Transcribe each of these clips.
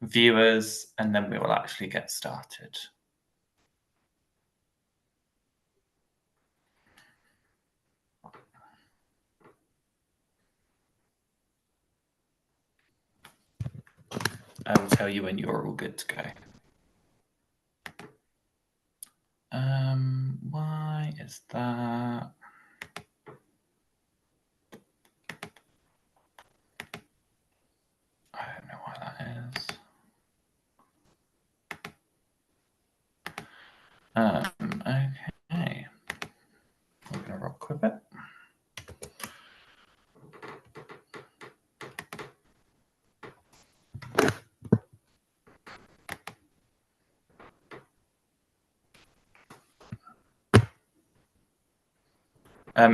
viewers, and then we will actually get started. I will tell you when you're all good to go. Why is that? I don't know why that is. Okay. We're gonna rock with it.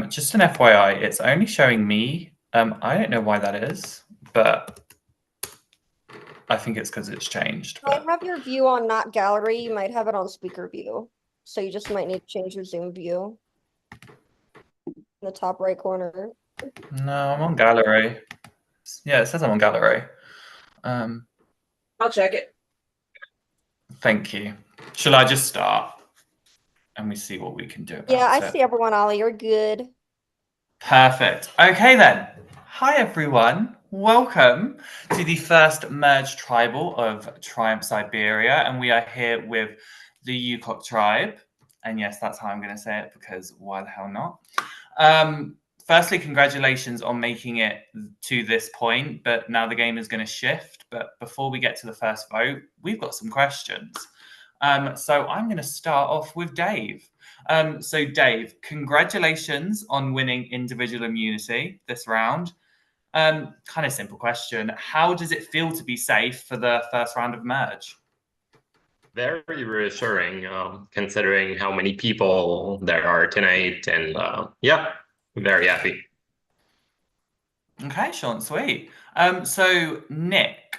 Just an FYI, it's only showing me. I don't know why that is, but I think it's because it's changed. You might have your view on not gallery. You might have it on speaker view. So you just might need to change your Zoom view in the top right corner. No, I'm on gallery. Yeah, it says I'm on gallery. I'll check it. Thank you. Shall I just start? And we see what we can do about it. Yeah, I see everyone, Ollie. You're good. Perfect. Okay then. Hi everyone. Welcome to the first merged tribal of Triumph Siberia, and we are here with the Ukok tribe. And yes, that's how I'm going to say it because why the hell not? Firstly, congratulations on making it to this point, but now the game is going to shift. But before we get to the first vote, we've got some questions. So I'm going to start off with Dave. So Dave, congratulations on winning individual immunity this round. Kind of simple question. How does it feel to be safe for the first round of merge? Very reassuring, considering how many people there are tonight, and yeah, very happy. Okay, short and sweet. So Nick,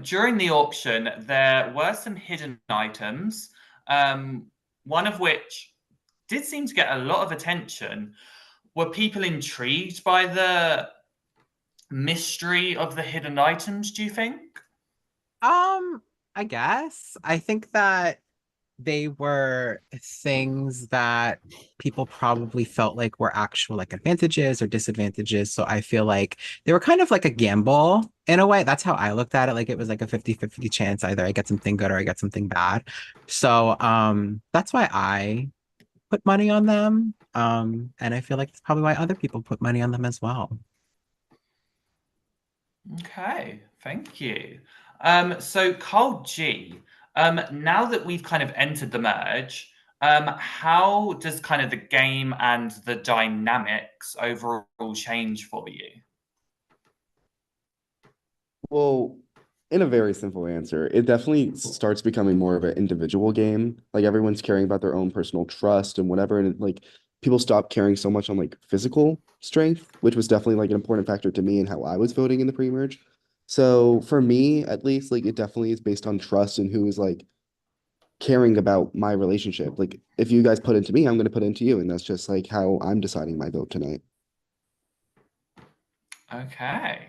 during the auction, there were some hidden items, one of which did seem to get a lot of attention. Were people intrigued by the mystery of the hidden items, do you think? I guess. I think that they were things that people probably felt like were actual like advantages or disadvantages. So I feel like they were kind of like a gamble in a way. That's how I looked at it. Like it was like a 50-50 chance either I get something good or I get something bad. So that's why I put money on them. And I feel like that's probably why other people put money on them as well. Okay, thank you. So Carl G, now that we've kind of entered the merge, how does kind of the game and the dynamics overall change for you? Well, in a very simple answer, it definitely starts becoming more of an individual game. Like everyone's caring about their own personal trust and whatever, and like people stop caring so much on like physical strength, which was definitely like an important factor to me and how I was voting in the pre-merge. So for me, at least, like it definitely is based on trust and who is like caring about my relationship. Like if you guys put into me, I'm going to put into you, and that's just like how I'm deciding my vote tonight. Okay.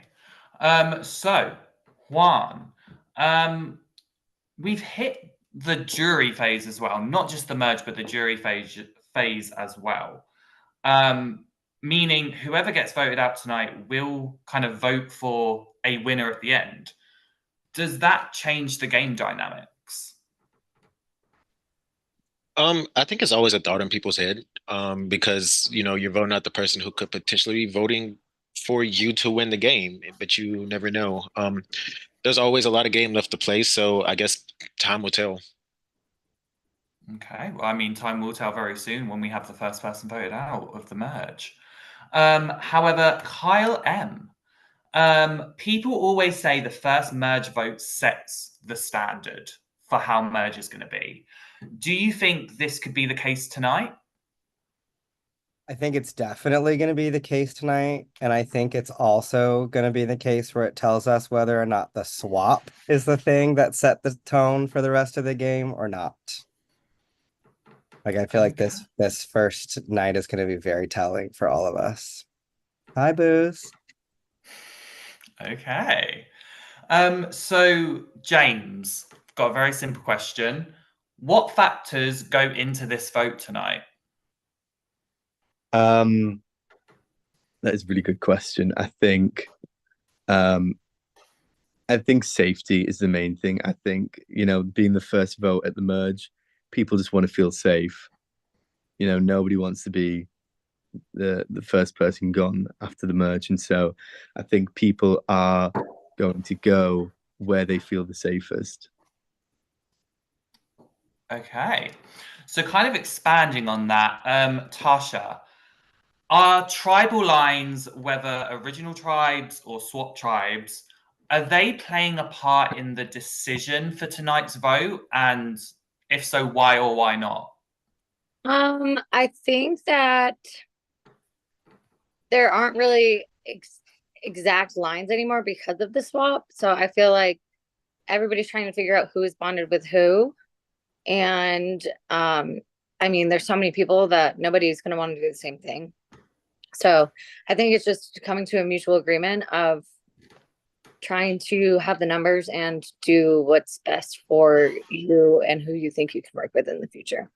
So Juan, we've hit the jury phase as well, not just the merge, but the jury phase as well. Meaning whoever gets voted out tonight will kind of vote for a winner at the end. Does that change the game dynamics? I think it's always a thought in people's head, because you're voting out the person who could potentially be voting for you to win the game, but you never know. There's always a lot of game left to play, so I guess time will tell. Okay, well, I mean, time will tell very soon when we have the first person voted out of the merge. However, Kyle M. People always say the first merge vote sets the standard for how merge is going to be. Do you think this could be the case tonight? I think it's definitely going to be the case tonight. And I think it's also going to be the case where it tells us whether or not the swap is the thing that set the tone for the rest of the game or not. Like, I feel like this first night is going to be very telling for all of us. Hi, Booze. Okay. So James, got a very simple question. What factors go into this vote tonight? That is a really good question. Um, I think safety is the main thing. I think, being the first vote at the merge, people just want to feel safe. Nobody wants to be the first person gone after the merge. And so I think people are going to go where they feel the safest. Okay. So kind of expanding on that, Tasha, are tribal lines, whether original tribes or swap tribes, are they playing a part in the decision for tonight's vote? And if so, why or why not? I think that there aren't really exact lines anymore because of the swap. So I feel like everybody's trying to figure out who is bonded with who. And I mean, there's so many people that nobody's going to want to do the same thing. So I think it's just coming to a mutual agreement of trying to have the numbers and do what's best for you and who you think you can work with in the future.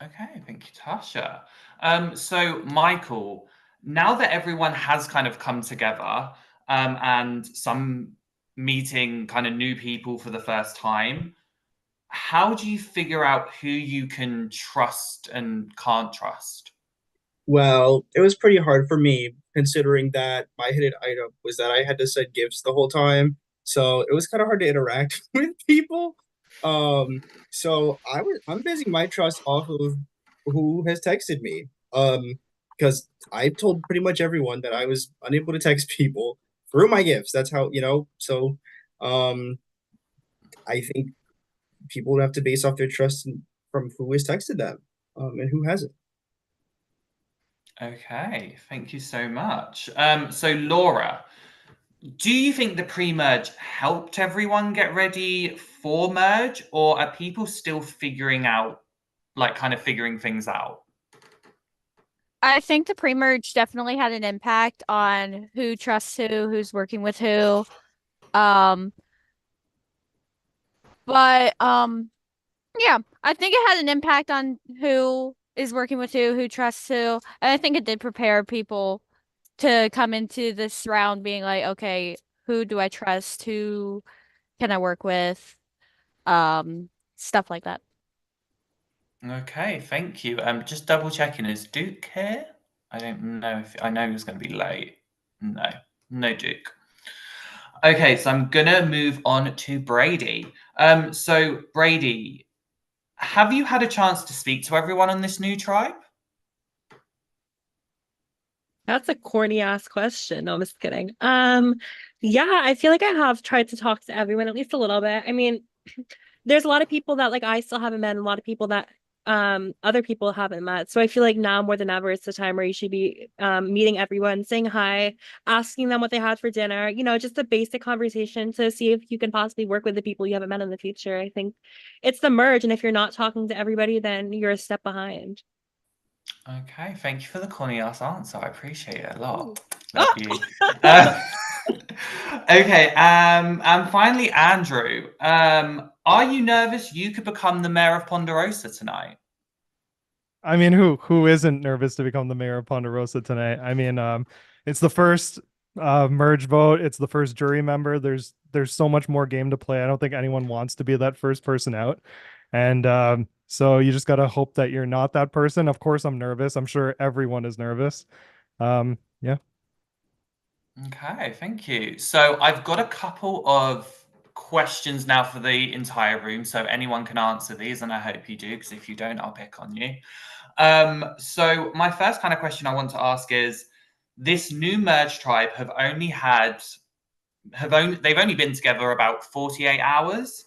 Okay, thank you, Tasha. So, Michael, now that everyone has kind of come together and some meeting kind of new people for the first time, how do you figure out who you can trust and can't trust? Well, it was pretty hard for me considering that my hidden item was that I had to send gifts the whole time. So it was kind of hard to interact with people. So I'm basing my trust off of who has texted me. Because I told pretty much everyone that I was unable to text people through my gifts. That's how, so I think people would have to base off their trust from who has texted them, and who hasn't. Okay, thank you so much. So, Laura, do you think the pre-merge helped everyone get ready for merge, or are people still figuring out, kind of figuring things out? I think the pre-merge definitely had an impact on who trusts who, who's working with who. Um, but yeah, I think it had an impact on who is working with who trusts who. And I think it did prepare people to come into this round being like, okay, who do I trust? Who can I work with? Stuff like that. Okay, thank you. Just double checking, is Duke here? I don't know if I know he was going to be late. No, no Duke. Okay, so I'm gonna move on to Brady. So Brady, have you had a chance to speak to everyone on this new tribe? That's a corny ass question. No, I'm just kidding. Yeah, I feel like I have tried to talk to everyone at least a little bit. I mean, there's a lot of people that like I still haven't met, and a lot of people that other people haven't met. So I feel like now more than ever it's the time where you should be meeting everyone, saying hi, asking them what they had for dinner, just a basic conversation to see if you can possibly work with the people you haven't met in the future. I think it's the merge, and if you're not talking to everybody, then you're a step behind. Okay, thank you for the corny ass answer. I appreciate it a lot. Ooh. Love you. Uh, okay, and finally, Andrew, are you nervous you could become the mayor of Ponderosa tonight? I mean, who isn't nervous to become the mayor of Ponderosa tonight? I mean, it's the first merge vote. It's the first jury member. There's so much more game to play. I don't think anyone wants to be that first person out. And so you just got to hope that you're not that person. Of course, I'm nervous. I'm sure everyone is nervous. Yeah. Okay, thank you. So I've got a couple of questions now for the entire room, so anyone can answer these, and I hope you do, because if you don't, I'll pick on you. So my first kind of question I want to ask is, this new merge tribe they've only been together about 48 hours.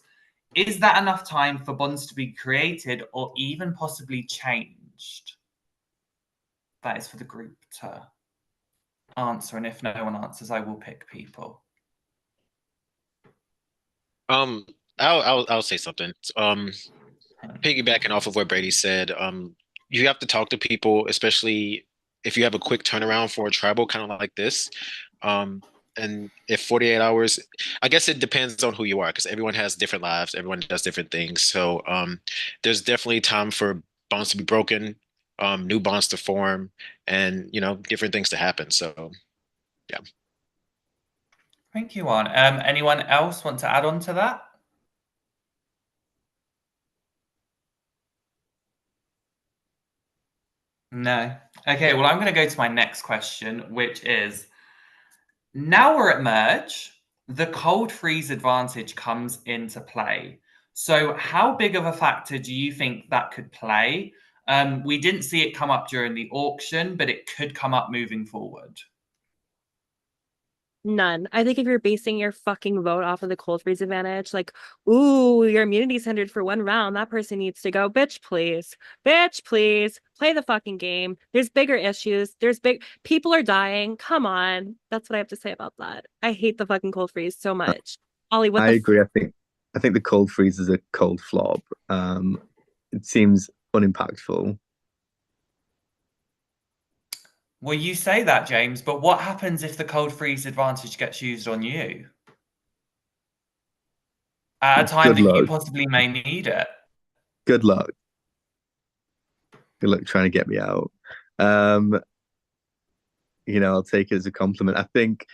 Is that enough time for bonds to be created or even possibly changed? That is for the group to answer, and if no one answers, I will pick people. I'll say something. Piggybacking off of what Brady said, you have to talk to people, especially if you have a quick turnaround for a tribal kind of like this. and if 48 hours, I guess it depends on who you are, because everyone has different lives, everyone does different things. So there's definitely time for bonds to be broken, new bonds to form, and different things to happen. So yeah. Thank you, Juan. Anyone else want to add on to that? No. Okay, well, I'm going to go to my next question, which is, now we're at merge, the cold freeze advantage comes into play. So how big of a factor do you think that could play? We didn't see it come up during the auction, but it could come up moving forward. None. I think if you're basing your fucking vote off of the cold freeze advantage, like, ooh, your immunity centered for one round, that person needs to go. Bitch, please. Bitch, please. Play the fucking game. There's bigger issues. People are dying. Come on. That's what I have to say about that. I hate the fucking cold freeze so much. Ollie, what I the agree. I think the cold freeze is a cold flop. It seems unimpactful. Well, you say that, James, but what happens if the cold freeze advantage gets used on you? At a time Good that you luck. possibly may need it. Good luck. Good luck trying to get me out. I'll take it as a compliment. I think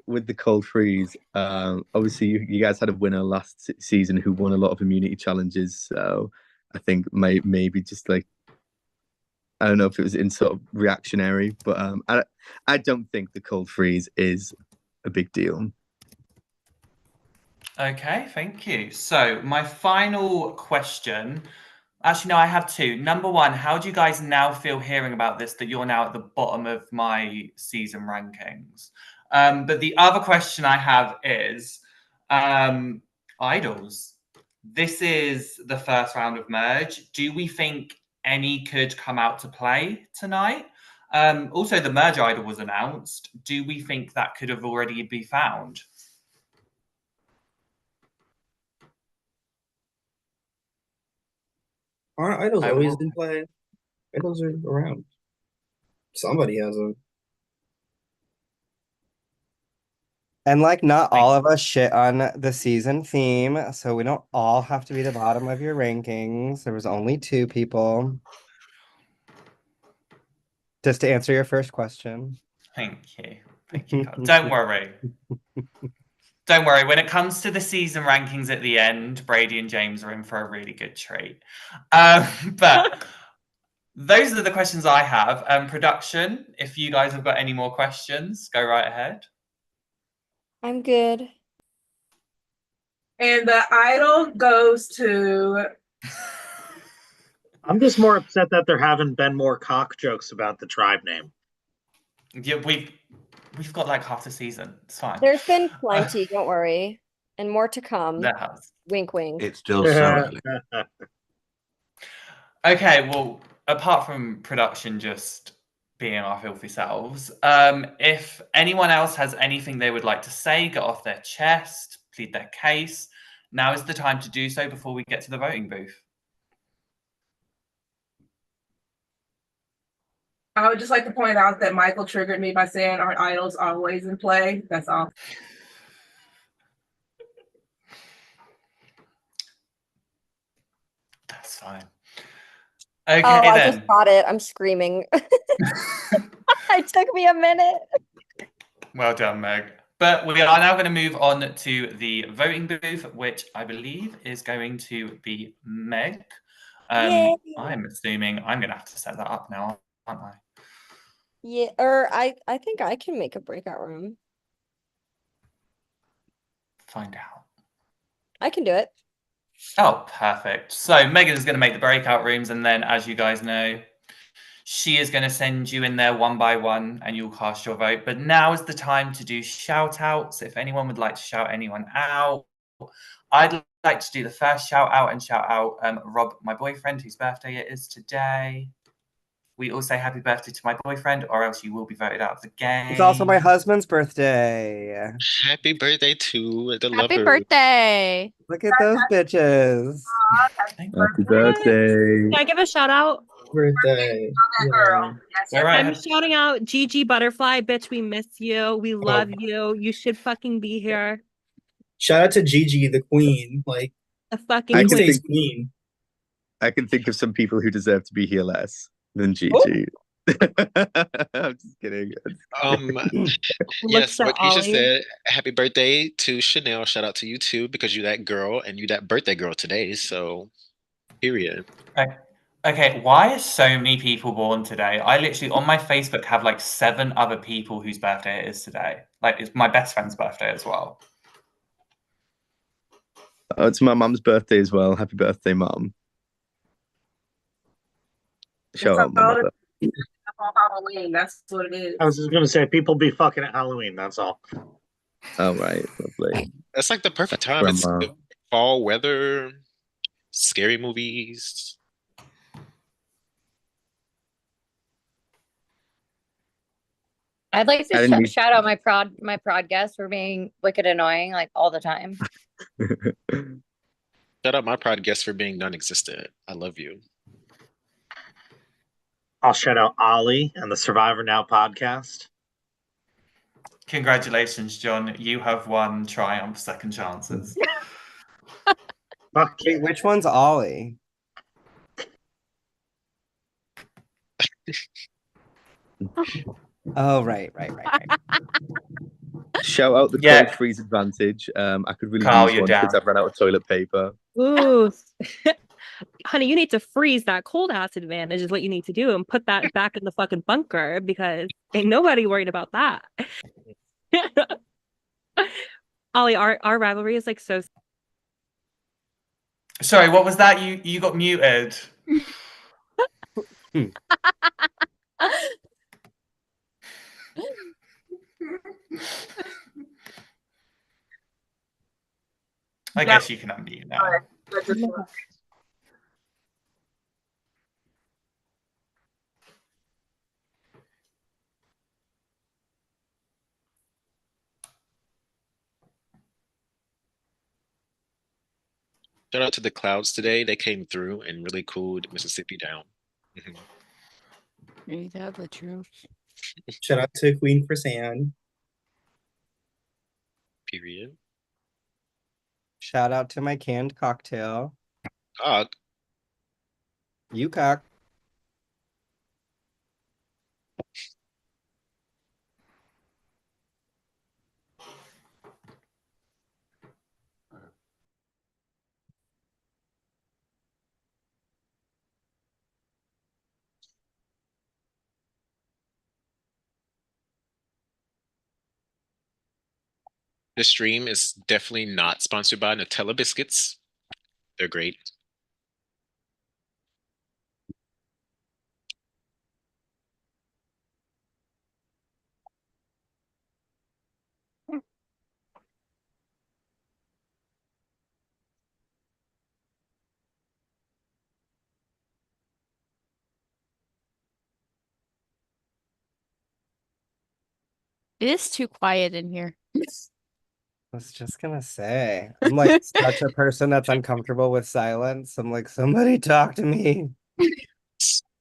with the cold freeze, obviously you guys had a winner last season who won a lot of immunity challenges. So I think maybe just like, I don't know if it was in sort of reactionary, but I don't think the cold freeze is a big deal. Okay, thank you. So my final question, actually, no, I have two. Number one, how do you guys now feel hearing about this, that you're now at the bottom of my season rankings? But the other question I have is, idols. This is the first round of merge. Do we think any could come out to play tonight? Also, the merge idol was announced. Do we think that could have already be found? Aren't idols I always will- in play? Idols are around. Somebody has them. And like, not Thank all you. of us shit on the season theme, so we don't all have to be the bottom of your rankings. There was only 2 people. Just to answer your first question. Thank you. Thank you, Carl. Don't worry. Don't worry. When it comes to the season rankings at the end, Brady and James are in for a really good treat. But those are the questions I have. Production, if you guys have got any more questions, go right ahead. I'm good. And the idol goes to. I'm just more upset that there haven't been more cock jokes about the tribe name. Yeah, we've got like half the season. It's fine. There's been plenty, don't worry. And more to come. There has. Wink, wink. It's still so early. Okay, well, apart from production just being our filthy selves, if anyone else has anything they would like to say, get off their chest, plead their case, now is the time to do so before we get to the voting booth. I would just like to point out that Michael triggered me by saying our idols always in play. That's all. That's fine. Okay, Oh, I then. just got it. I'm screaming. It took me a minute. Well done, Meg. But we are now going to move on to the voting booth, which I believe is going to be Meg. Yay. I'm assuming I'm going to have to set that up now, aren't I? Yeah, or I think I can make a breakout room. Find out. I can do it. Oh, perfect. So Megan is going to make the breakout rooms, and then, as you guys know, she is going to send you in there one by one, and you'll cast your vote. But now is the time to do shout outs. If anyone would like to shout anyone out, I'd like to do the first shout out and shout out Rob, my boyfriend, whose birthday it is today. We all say happy birthday to my boyfriend, or else you will be voted out of the game. It's also my husband's birthday. Happy birthday to the Happy lover. birthday. Look at those bitches. Happy birthday. Can I give a shout out? birthday. Girl. Yes, All right. I'm shouting out Gigi Butterfly, bitch. We miss you. We love you. You should fucking be here. Shout out to Gigi, the queen. Like, A fucking I queen can queen. stays think queen. I can think of some people who deserve to be here less than Gigi. I'm just kidding. Yes, Looks at what you just Ollie. said. Happy birthday to Chanel. Shout out to you too, because you that girl and you that birthday girl today. So, period. Okay, why are so many people born today? I literally on my Facebook have like 7 other people whose birthday it is today. Like it's my best friend's birthday as well. Oh, it's my mum's birthday as well. Happy birthday, mum. Shout out my mother. On Halloween, that's what it is. I was just gonna say people be fucking at Halloween. That's all. Oh right, lovely. That's like the perfect time. It's Grandma. the fall weather, scary movies. I'd like I to didn't shout out my prod guests for being wicked annoying like all the time. Shout out my pride guest for being non-existent. I love you. I'll shout out Ollie and the Survivor Now podcast. Congratulations, John. You have won Triumph Second Chances. Fuck Wait, which one's Ollie? Oh, right. Shout out the Yeah. cold freeze advantage. I could really Carl, use you're one because down. I've run out of toilet paper. Ooh. Honey, you need to freeze that cold ass advantage is what you need to do and put that back in the fucking bunker because ain't nobody worried about that. Ollie, our rivalry is like so Sorry, what was that? You got muted. I guess you can unmute now. Shout out to the clouds today. They came through and really cooled Mississippi down. Mhm. Ain't that the truth? Shout out to Queen Chrisanne. Period. Shout out to my canned cocktail. Cock. Ukok. This stream is definitely not sponsored by Nutella biscuits. They're great. It is too quiet in here. I was just gonna say, I'm like such a person that's uncomfortable with silence. I'm like, somebody talk to me.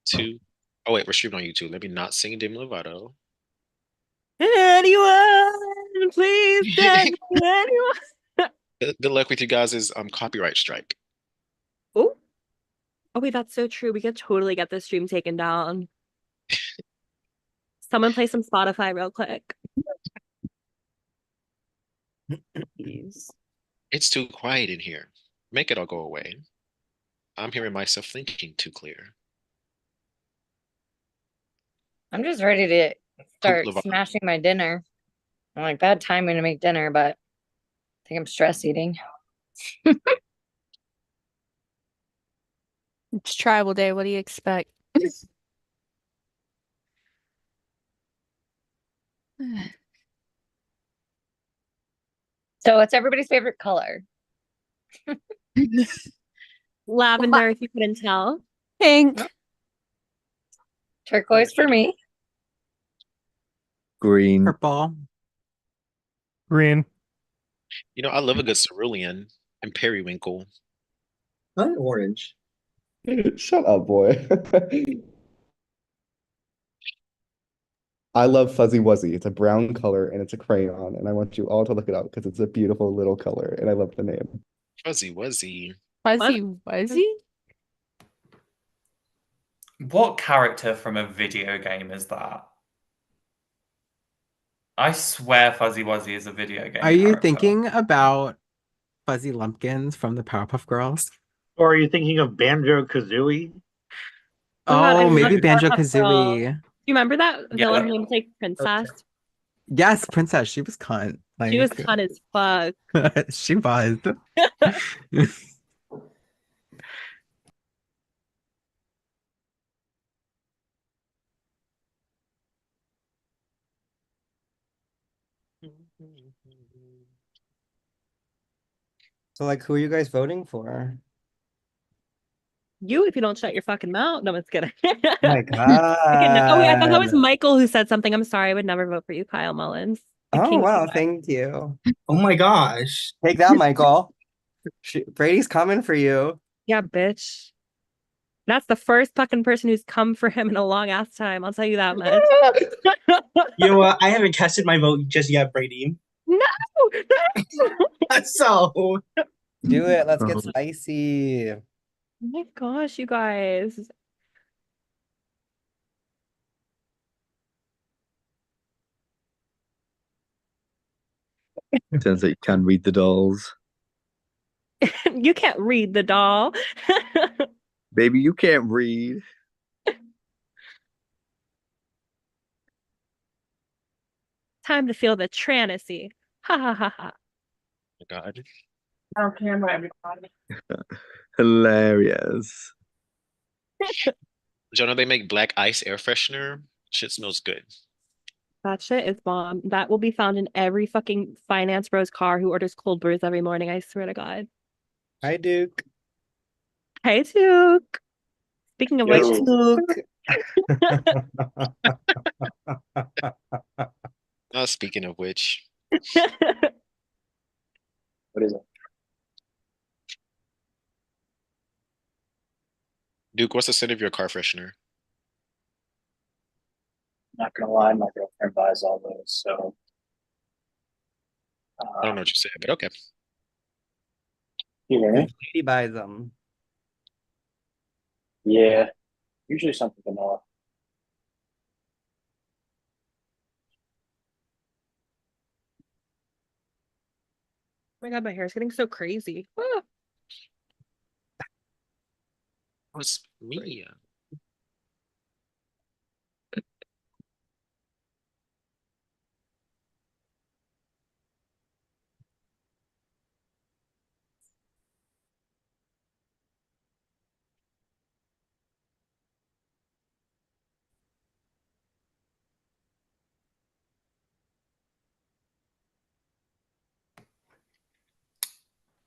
Two. Oh wait, we're streaming on YouTube. Let me not sing Demi Lovato. anyone, please send me anyone. Good luck with you guys' copyright strike. Oh. Oh wait, that's so true. We could totally get this stream taken down. Someone play some Spotify real quick. Please. It's too quiet in here. Make it all go away. I'm hearing myself thinking too clear. I'm just ready to start Lovato. smashing my dinner. I'm like bad timing to make dinner, but I think I'm stress eating. It's tribal day. What do you expect? So what's everybody's favorite color? Lavender, if you couldn't tell. Pink. Turquoise for me. Green. Purple. Green. You know, I love a good cerulean and periwinkle. I like orange. Shut up, boy. I love Fuzzy Wuzzy. It's a brown color and it's a crayon, and I want you all to look it up because it's a beautiful little color, and I love the name. Fuzzy Wuzzy. Fuzzy Wuzzy? What character from a video game is that? I swear Fuzzy Wuzzy is a video game Are you character. thinking about Fuzzy Lumpkins from the Powerpuff Girls? Or are you thinking of Banjo Kazooie? Oh my God, I Oh, maybe love Banjo Powerpuff Girls. Kazooie. Do you remember that Yeah. villain? Her name was like Princess. Yes, Princess. She was cunt. She was Like, fun as fuck. she was. So, like, who are you guys voting for? You, if you don't shut your fucking mouth. No, I'm just kidding. Oh my Oh wait, I thought that was God. Michael who said something. I'm sorry, I would never vote for you, Kyle Mullins. The Oh, king wow. guy. Thank you. Oh my gosh. Take that, Michael. Brady's coming for you. Yeah, bitch. That's the first fucking person who's come for him in a long ass time. I'll tell you that much. You know what? I haven't casted my vote just yet, Brady. No. So Do it. Let's get Oh. spicy. Oh my gosh, you guys. Turns out you can read the dolls. You can't read the doll. Baby, you can't read. Time to feel the trancy. Ha ha ha ha. Oh my God. On camera, everybody. Hilarious. Do you know they make black ice air freshener? Shit smells good. That shit is bomb. That will be found in every fucking finance bro's car who orders cold brews every morning. I swear to God. Hi, Duke. Hey, Duke. Speaking of which, Speaking of which, What is it? Duke, what's the scent of your car freshener? Not gonna lie, my girlfriend buys all those, so I don't know what you said, but okay. you hear me? He buys them. Yeah, usually something vanilla. oh my God, my hair is getting so crazy. Ah. What's me?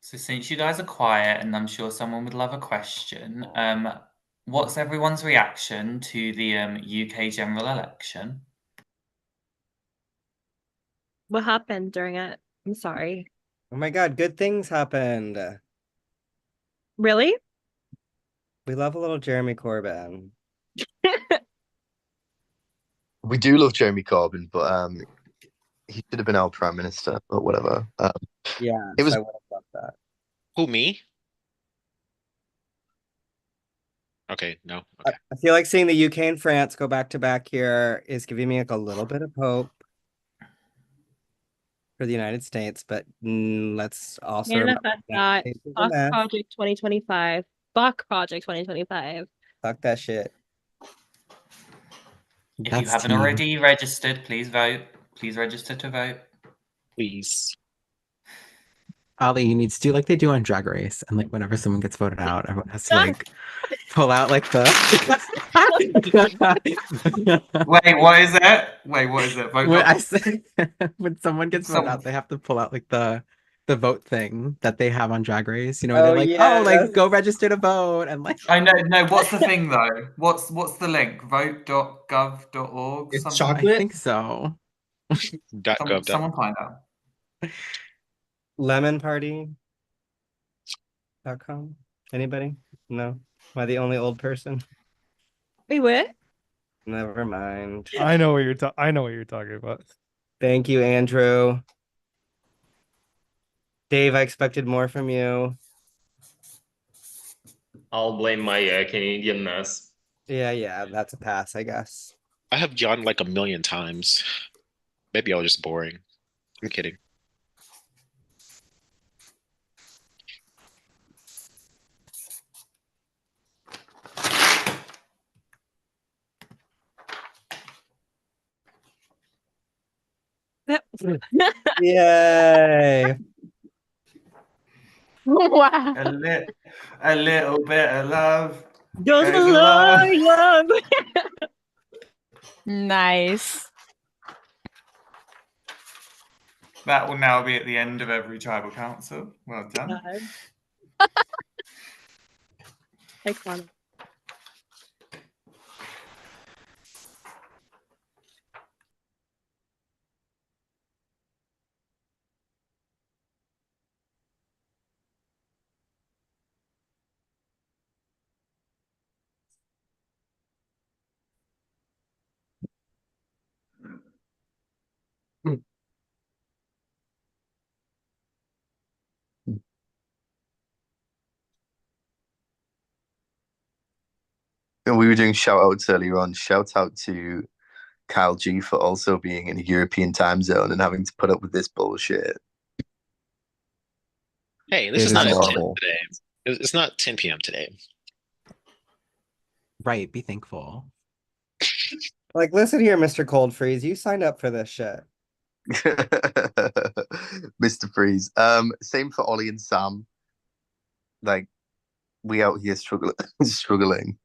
So since you guys are quiet, and I'm sure someone would love a question, what's everyone's reaction to the UK general election? What happened during it? I'm sorry. Oh my God, good things happened. Really? We love a little Jeremy Corbyn. We do love Jeremy Corbyn, but he should have been our prime minister, but whatever. Yeah, it was I would have loved that. Who, me? Okay, no. Okay. I feel like seeing the UK and France go back to back here is giving me like a little bit of hope for the United States, but let's also remember Manifest that that. is a Buck mess. Project 2025. Buck Project 2025. Fuck that shit. If you That's haven't tea. already registered, please vote. Please register to vote. Please. Ali, you need to do like they do on Drag Race, and like whenever someone gets voted out, everyone has to like pull out like the. Wait, what is it? Wait, what is it? Vote When not- I say when someone gets voted Some- out, they have to pull out like the vote thing that they have on Drag Race. You know, Oh, they're like, yeah, oh, like that's- go register to vote, and like. I know. No, what's the thing though? What's the link? Vote.gov.org. it's Something. chocolate. I think so. .gov. Someone find out. Lemonparty.com. Anybody? No? Am I the only old person? Wait, what? Never mind. I know what you're I know what you're talking about. Thank you, Andrew. Dave, I expected more from you. I'll blame my Canadianness. Yeah, that's a pass, I guess. I have John like a million times. Maybe I was just boring. I'm kidding. Yay. Wow. A little bit of love. Goes Goes a a long- long, long way. Nice. That will now be at the end of every tribal council. Well done. Iconic. And we were doing shout outs earlier on. Shout out to Kyle G for also being in a European time zone and having to put up with this bullshit. Hey, this It is is not at 10 horrible. today. It's not 10 p.m. today. Right, be thankful. Like, listen here, Mr. Cold Freeze. You signed up for this shit. Mr. Freeze. Same for Ollie and Sam. Like, we out here struggling.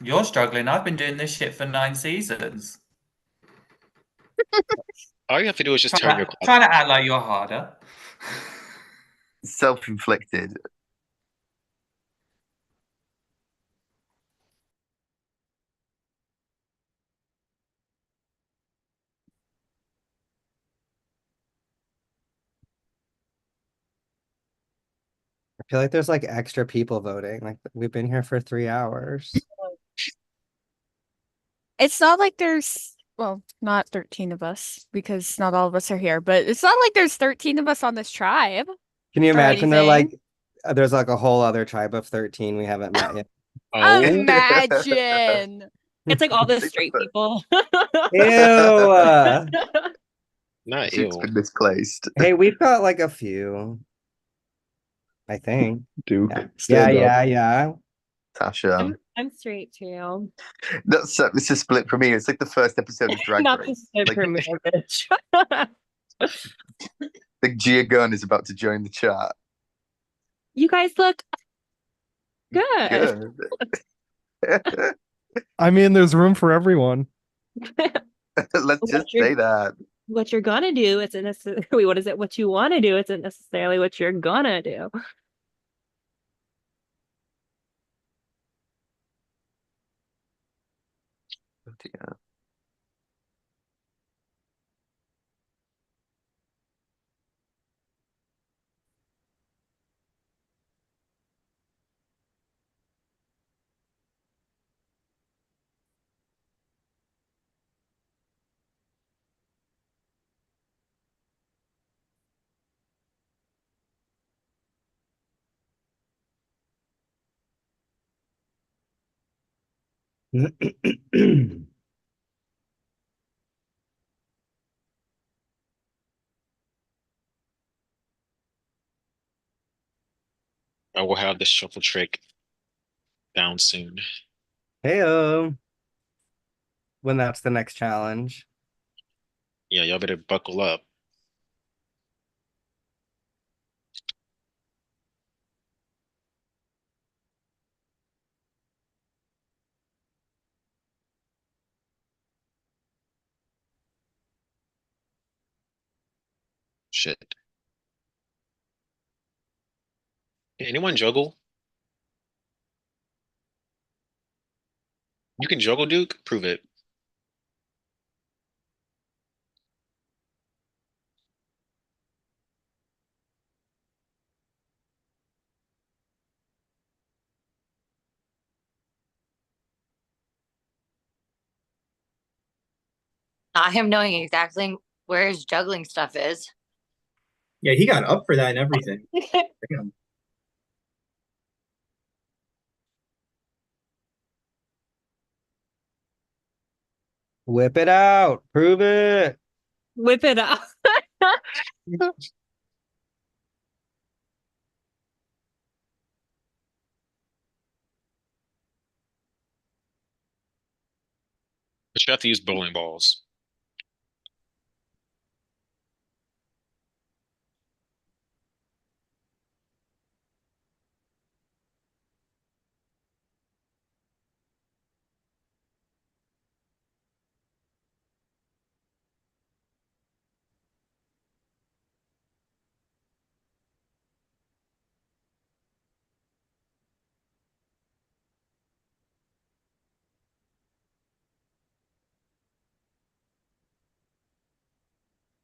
You're struggling. I've been doing this shit for 9 seasons. All you have to do is just turn your clock. Trying to act like you're harder. Self-inflicted. I feel like there's like extra people voting. Like, we've been here for 3 hours. It's not like there's, well, not 13 of us because not all of us are here, but it's not like there's 13 of us on this tribe. Can you or imagine they're like, anything. there's like a whole other tribe of 13 we haven't met yet? Oh, Imagine. It's like all the straight people. Ew. not It's ew. been misplaced. Hey, we've got like a few. I think. Duke, Yeah, stand up. yeah. Tasha. I'm straight too. It's a split for me. It's like the first episode of Drag Not Race. just good Like, for me, bitch. like Gia Gunn is about to join the chat. You guys look good. Good. I mean, there's room for everyone. Let's just say that. What you're gonna do isn't necessarily what is it? What you want to do isn't necessarily what you're gonna do. Yeah. I will have the shuffle trick down soon. Heyo. When that's the next challenge. Yeah, y'all better buckle up. Shit. Can anyone juggle? You can juggle, Duke? Prove it. Not him knowing exactly where his juggling stuff is. Yeah, he got up for that and everything. Damn. Whip it out. Prove it. Whip it out. But you have to use bowling balls.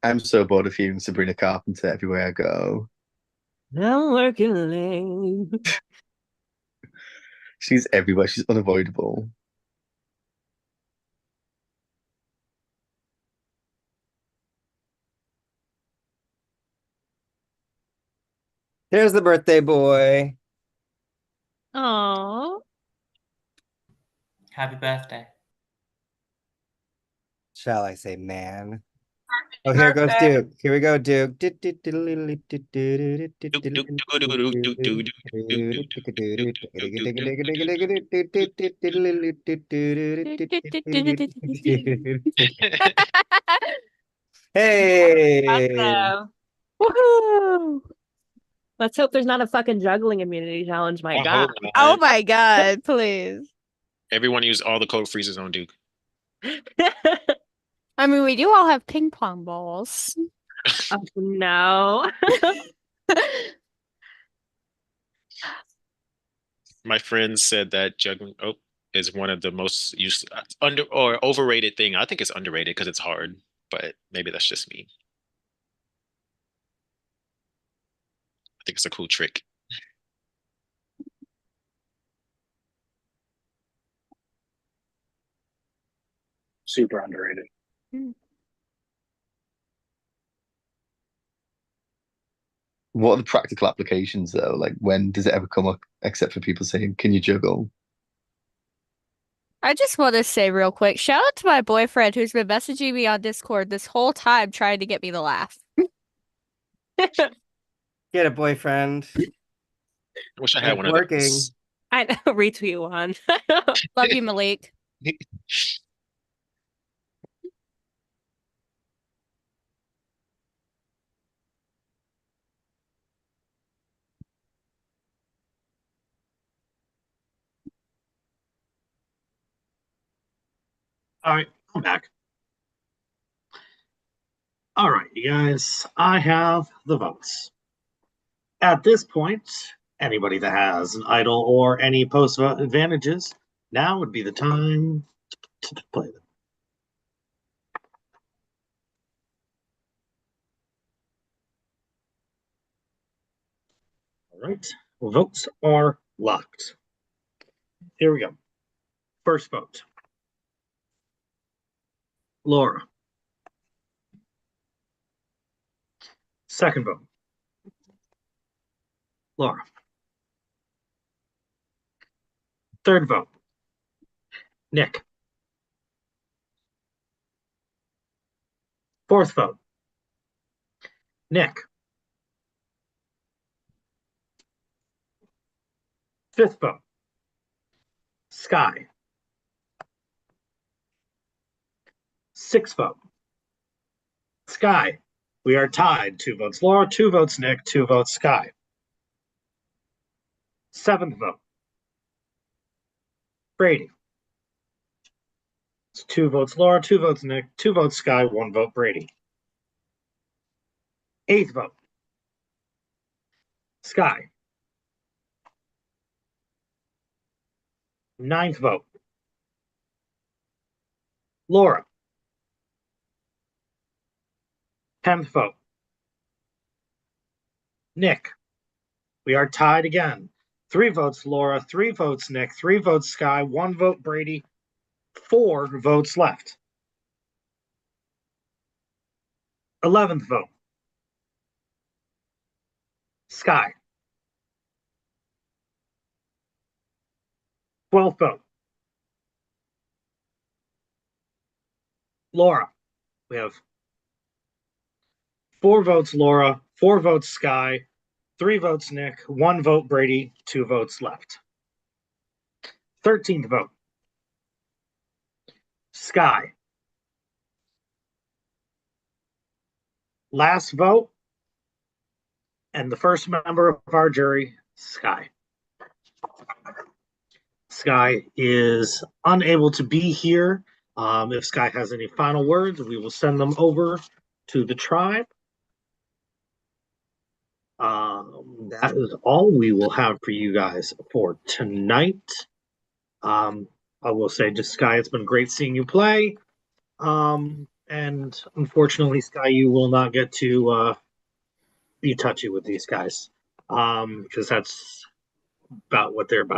I'm so bored of hearing Sabrina Carpenter everywhere I go. I'm working late. She's everywhere. She's unavoidable. Here's the birthday boy. Aww. Happy birthday. Shall I say man? Oh, here goes Duke. Here we go, Duke. Hey. Awesome. Woohoo! Let's hope there's not a fucking juggling immunity challenge, my I god. hope not. Oh my god, please. Everyone use all the code freezes on Duke. I mean, we do all have ping pong balls. Oh, no. My friend said that juggling is one of the most used under or overrated thing. I think it's underrated because it's hard, but maybe that's just me. I think it's a cool trick. Super underrated. What are the practical applications though? Like when does it ever come up except for people saying, "Can you juggle?" I just want to say real quick, shout out to my boyfriend who's been messaging me on Discord this whole time trying to get me to laugh. Get a boyfriend. I wish I had It's one of working. those. I know, retweet one. Love you, Malik. All right, I'm back. All right, you guys, I have the votes. At this point, anybody that has an idol or any post vote advantages, now would be the time to play them. All right, votes are locked. Here we go. First vote, Laura. Second vote, Laura. Third vote, Nick. Fourth vote, Nick. Fifth vote, Sky. Sixth vote, Sky. We are tied. 2 votes Laura, 2 votes Nick, 2 votes Sky. Seventh vote, Brady. It's 2 votes Laura, 2 votes Nick, 2 votes Sky, 1 vote Brady. Eighth vote, Sky. Ninth vote, Laura. 10th vote, Nick. We are tied again. 3 votes Laura, 3 votes Nick, 3 votes Sky, 1 vote Brady, 4 votes left. 11th vote, Sky. 12th vote, Laura. We have 4 votes Laura, 4 votes Sky, 3 votes Nick, 1 vote Brady, 2 votes left. 13th vote, Sky. Last vote, and the first member of our jury, Sky. Sky is unable to be here. If Sky has any final words, we will send them over to the tribe. That is all we will have for you guys for tonight. I will say, just Sky, it's been great seeing you play. And unfortunately, Sky, you will not get to be touchy with these guys, because that's about what they're about